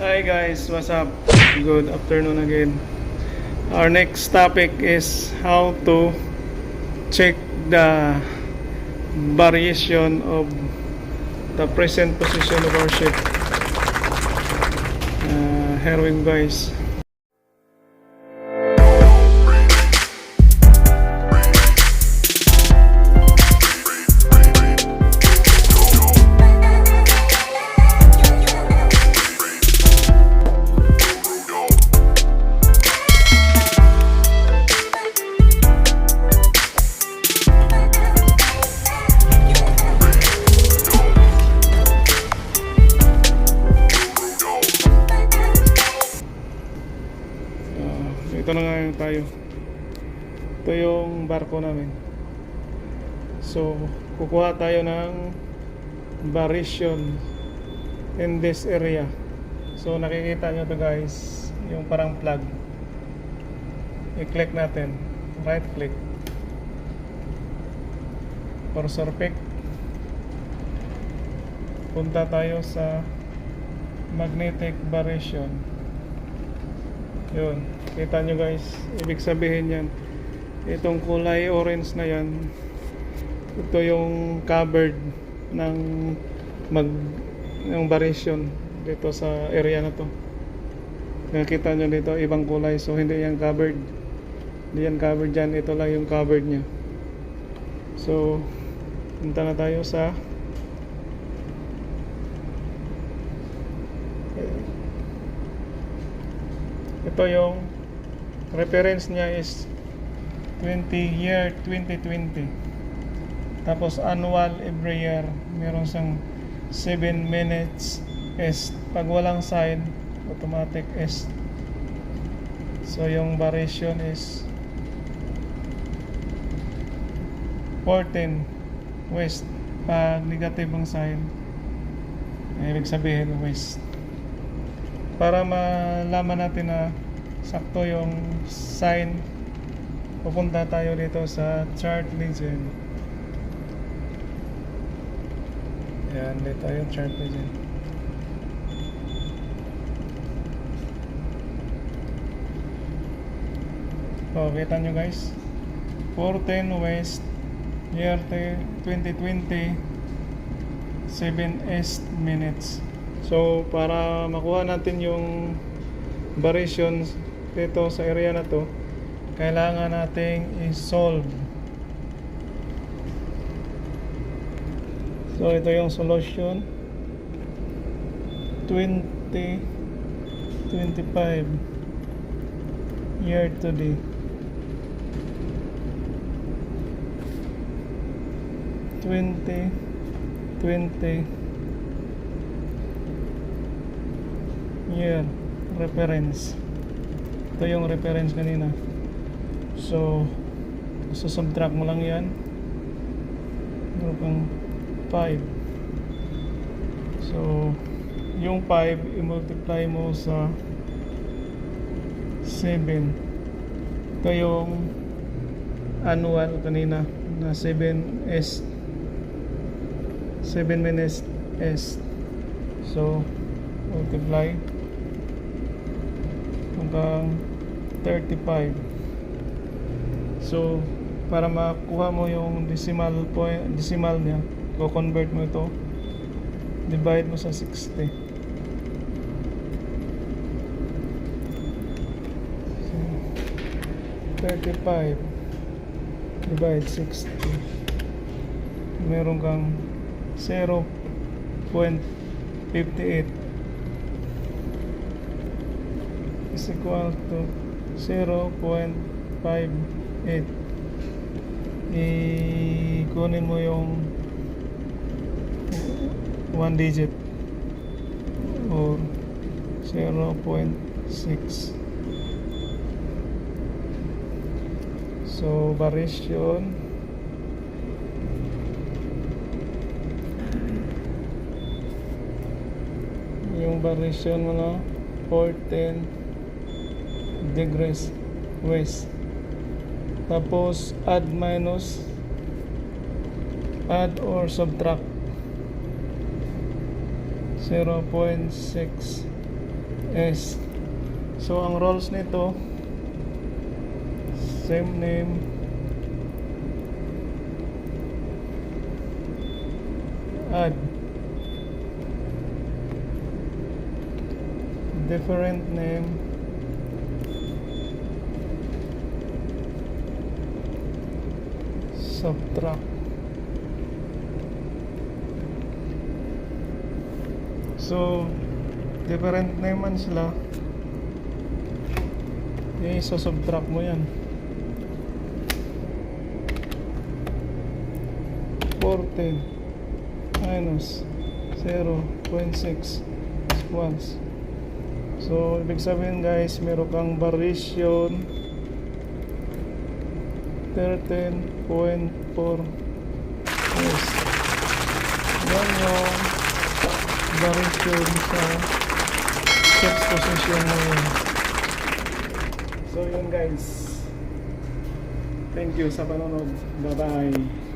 Hi guys, what's up? Good afternoon again. Our next topic is how to check the variation of the present position of our ship. Here we go guys. Ito na nga yung tayo. Ito yung barko namin. So, kukuha tayo ng variation in this area. So, nakikita nyo to guys, yung parang plug. I-click natin. Right click. Cursor pick. Punta tayo sa magnetic variation. Yun. Kita nyo guys, ibig sabihin yan, itong kulay orange na yan, ito yung covered ng yung variation dito sa area na to. Nakita nyo dito, ibang kulay, so hindi yan covered. Hindi yan covered dyan, ito lang yung covered nya. So, punta na tayo sa ito yung reference niya is 2020. Tapos annual every year meron siyang 7 minutes est. Pag walang sign, automatic est. So yung variation is 14 west. Pag negative ang sign, ibig sabihin west. Para malaman natin na sakto yung sign, pupunta tayo dito sa chart legend. Yan, dito yung chart legend. So, kita nyo guys, 14 west, year 2020, 7 east minutes. So, para makuha natin yung variations dito sa area na to, kailangan nating i-solve. So, ito yung solution. 2025 year to date. 2020 year reference. Ito yung reference kanina. So, subtract mo lang yan. Meron kang 5. So, yung 5 i-multiply mo sa 7. Ito yung annual kanina na 7 S 7 minutes S. So, multiply hanggang 35. So, para makuha mo yung decimal niya, i-convert mo ito, divide mo sa 60. So, 35 divide 60, meron kang 0.58 is equal to 0.58. Ikunin mo yung 1 digit or 0.6. So variation yung variation mo na 14 degrees west. Tapos add minus, add or subtract 0.6 S. So ang roles nito, same name, add, different name, subtract. So different name man sila, i-subtract mo yan. 14 minus 0.6 equals. So ibig sabihin guys, meron kang variation 13.4. Yes, yan yung variation sa sex position mo yun. So yun guys, thank you sa panonood, bye bye.